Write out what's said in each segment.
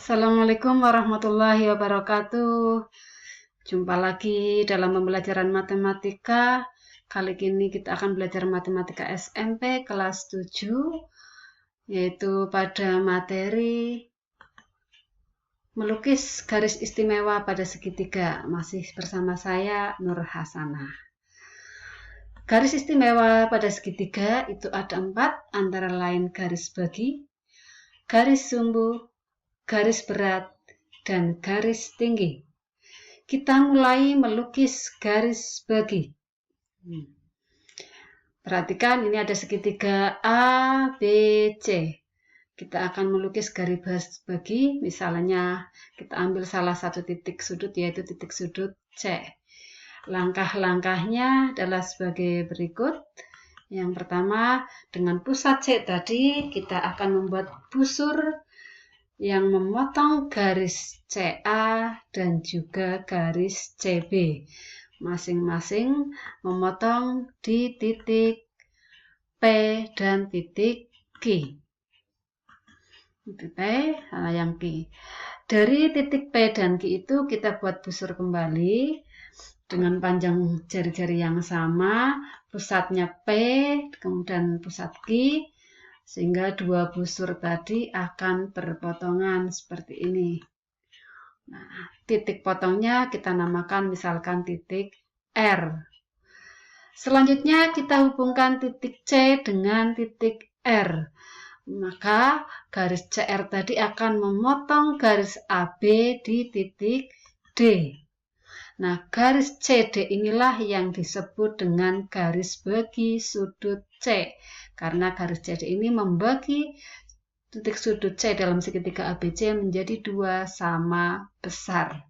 Assalamualaikum warahmatullahi wabarakatuh. Jumpa lagi dalam pembelajaran matematika. Kali ini kita akan belajar matematika SMP kelas 7, yaitu pada materi melukis garis istimewa pada segitiga. Masih bersama saya, Nur Hasanah. Garis istimewa pada segitiga itu ada 4, antara lain garis bagi, garis sumbu, garis berat, dan garis tinggi. Kita mulai melukis garis bagi. Perhatikan, ini ada segitiga A, B, C. Kita akan melukis garis bagi, misalnya kita ambil salah satu titik sudut, yaitu titik sudut C. Langkah-langkahnya adalah sebagai berikut. Yang pertama, dengan pusat C tadi, kita akan membuat busur yang memotong garis CA dan juga garis CB. Masing-masing memotong di titik P dan titik Q. Titik P yang Q. Dari titik P dan Q itu kita buat busur kembali dengan panjang jari-jari yang sama, pusatnya P, kemudian pusat Q, sehingga dua busur tadi akan berpotongan seperti ini. Nah, titik potongnya kita namakan misalkan titik R. Selanjutnya kita hubungkan titik C dengan titik R. Maka garis CR tadi akan memotong garis AB di titik D. Nah, garis CD inilah yang disebut dengan garis bagi sudut C. Karena garis CD ini membagi titik sudut C dalam segitiga ABC menjadi 2 sama besar.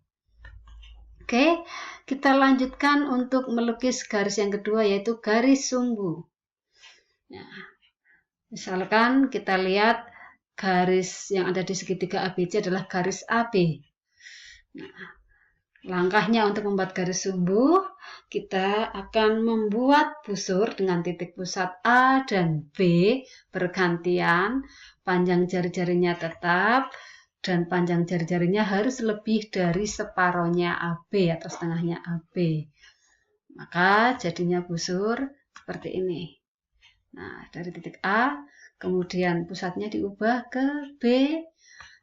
Oke, kita lanjutkan untuk melukis garis yang kedua, yaitu garis sumbu. Nah, misalkan kita lihat garis yang ada di segitiga ABC adalah garis AB. Nah, langkahnya untuk membuat garis sumbu, kita akan membuat busur dengan titik pusat A dan B bergantian, panjang jari-jarinya tetap, dan panjang jari-jarinya harus lebih dari separohnya AB atau setengahnya AB. Maka jadinya busur seperti ini. Nah, dari titik A, kemudian pusatnya diubah ke B,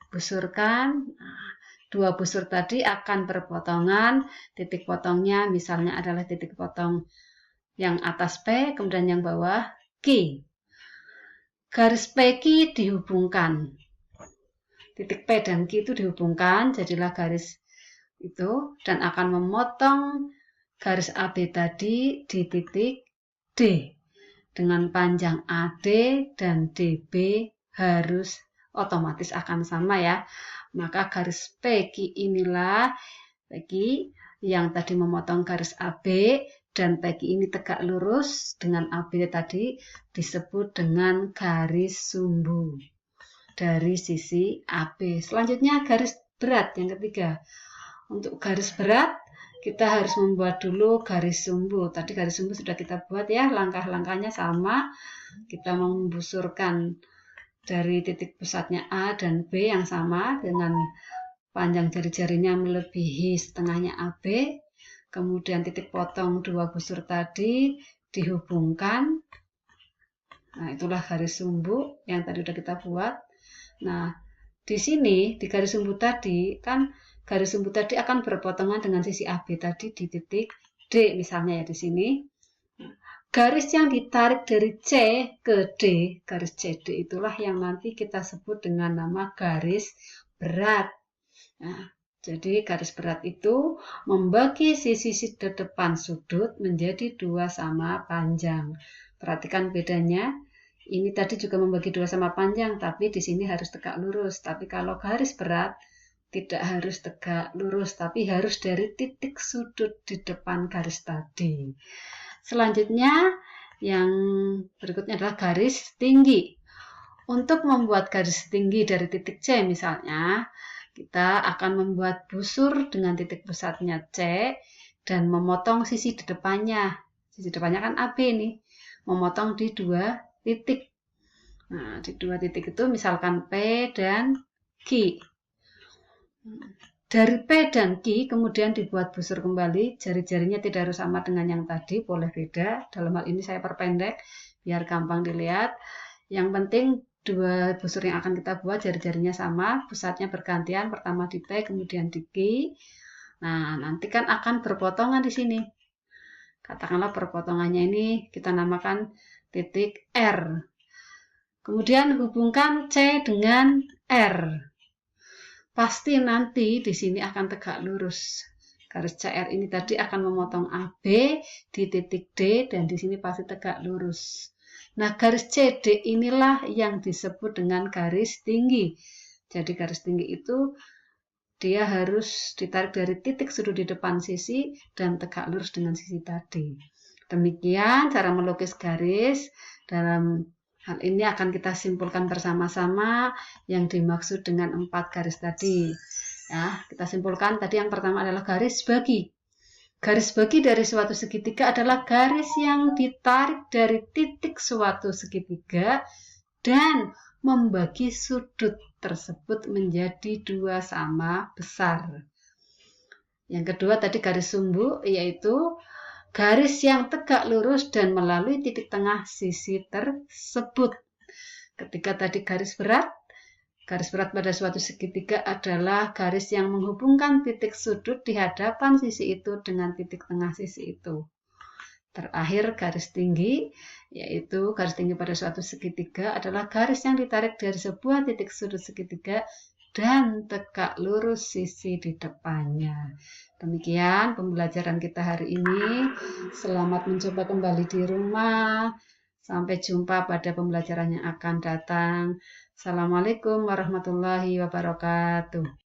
busurkan. Nah, dua busur tadi akan berpotongan, titik potongnya misalnya adalah titik potong yang atas P, kemudian yang bawah Q. Garis PQ dihubungkan. Titik P dan Q itu dihubungkan, jadilah garis itu, dan akan memotong garis AB tadi di titik D. Dengan panjang AD dan DB harus otomatis akan sama ya. Maka garis PQ inilah PQ yang tadi memotong garis AB, dan PQ ini tegak lurus dengan AB tadi disebut dengan garis sumbu dari sisi AB. Selanjutnya garis berat yang ketiga. Untuk garis berat kita harus membuat dulu garis sumbu. Tadi garis sumbu sudah kita buat ya, langkah-langkahnya sama. Kita membusurkan dari titik pusatnya A dan B yang sama dengan panjang jari-jarinya melebihi setengahnya AB. Kemudian titik potong dua busur tadi dihubungkan. Nah, itulah garis sumbu yang tadi sudah kita buat. Nah, di sini di garis sumbu tadi kan garis sumbu tadi akan berpotongan dengan sisi AB tadi di titik D misalnya ya di sini. Garis yang ditarik dari C ke D, garis CD itulah yang nanti kita sebut dengan nama garis berat. Nah, jadi garis berat itu membagi sisi depan sudut menjadi 2 sama panjang. Perhatikan bedanya. Ini tadi juga membagi 2 sama panjang, tapi di sini harus tegak lurus. Tapi kalau garis berat tidak harus tegak lurus, tapi harus dari titik sudut di depan garis tadi. Selanjutnya, yang berikutnya adalah garis tinggi. Untuk membuat garis tinggi dari titik C misalnya, kita akan membuat busur dengan titik pusatnya C dan memotong sisi di depannya. Sisi depannya kan AB nih, memotong di 2 titik. Nah, di 2 titik itu misalkan P dan Q. Dari P dan Q kemudian dibuat busur kembali, jari-jarinya tidak harus sama dengan yang tadi, boleh beda. Dalam hal ini saya perpendek biar gampang dilihat. Yang penting dua busur yang akan kita buat jari-jarinya sama, pusatnya bergantian, pertama di P kemudian di Q. Nah, nanti kan akan berpotongan di sini. Katakanlah perpotongannya ini kita namakan titik R. Kemudian hubungkan C dengan R. Pasti nanti di sini akan tegak lurus. Garis CR ini tadi akan memotong AB di titik D dan di sini pasti tegak lurus. Nah, garis CD inilah yang disebut dengan garis tinggi. Jadi garis tinggi itu dia harus ditarik dari titik sudut di depan sisi dan tegak lurus dengan sisi tadi. Demikian cara melukis garis. Dalam hal ini akan kita simpulkan bersama-sama yang dimaksud dengan 4 garis tadi. Ya, kita simpulkan tadi yang pertama adalah garis bagi. Garis bagi dari suatu segitiga adalah garis yang ditarik dari titik suatu segitiga dan membagi sudut tersebut menjadi 2 sama besar. Yang kedua tadi garis sumbu, yaitu garis yang tegak lurus dan melalui titik tengah sisi tersebut. Ketika tadi garis berat pada suatu segitiga adalah garis yang menghubungkan titik sudut di hadapan sisi itu dengan titik tengah sisi itu. Terakhir garis tinggi, yaitu garis tinggi pada suatu segitiga adalah garis yang ditarik dari sebuah titik sudut segitiga dan tegak lurus sisi di depannya. Demikian pembelajaran kita hari ini. Selamat mencoba kembali di rumah. Sampai jumpa pada pembelajaran yang akan datang. Assalamualaikum warahmatullahi wabarakatuh.